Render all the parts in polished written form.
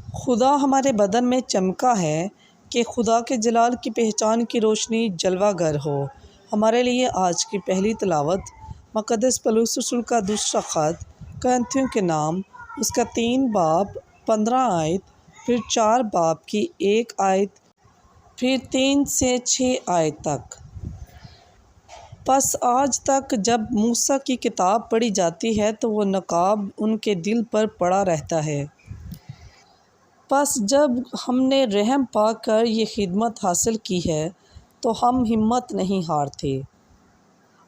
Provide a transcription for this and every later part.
خدا ہمارے بدن میں چمکا ہے کہ خدا کے جلال کی پہچان کی روشنی جلوہ گر ہو۔ ہمارے لیے آج کی پہلی تلاوت مقدس پولس رسول کا دوسرا خط کرنتھیوں کے نام، اس کا 3 باب 15 آیت، پھر 4 باب کی 1 آیت، پھر 3 سے 6 آیت تک۔ پس آج تک جب موسیٰ کی کتاب پڑھی جاتی ہے تو وہ نقاب ان کے دل پر پڑا رہتا ہے۔ پس جب ہم نے رحم پا کر یہ خدمت حاصل کی ہے تو ہم ہمت نہیں ہارتے،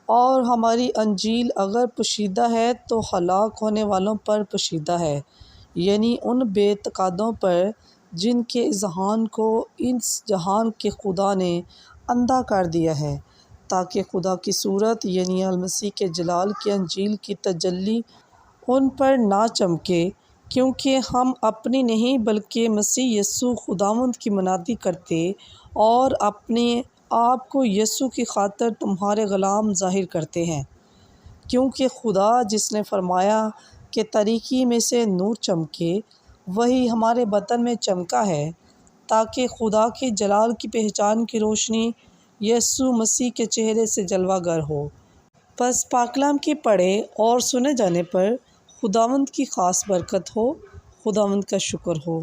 اور ہماری انجیل اگر پوشیدہ ہے تو ہلاک ہونے والوں پر پوشیدہ ہے، یعنی ان بے اعتقادوں پر جن کے اذہان کو اس جہان کے خدا نے اندھا کر دیا ہے، تاکہ خدا کی صورت یعنی المسیح کے جلال کی انجیل کی تجلی ان پر نہ چمکے، کیونکہ ہم اپنی نہیں بلکہ مسیح یسوع خداوند کی منادی کرتے اور اپنے آپ کو یسوع کی خاطر تمہارے غلام ظاہر کرتے ہیں، کیونکہ خدا جس نے فرمایا کہ تاریکی میں سے نور چمکے، وہی ہمارے باطن میں چمکا ہے، تاکہ خدا کے جلال کی پہچان کی روشنی یسوع مسیح کے چہرے سے جلوہ گر ہو۔ پس پاک کلام کے پڑھے اور سنے جانے پر خداوند کی خاص برکت ہو۔ خداوند کا شکر ہو۔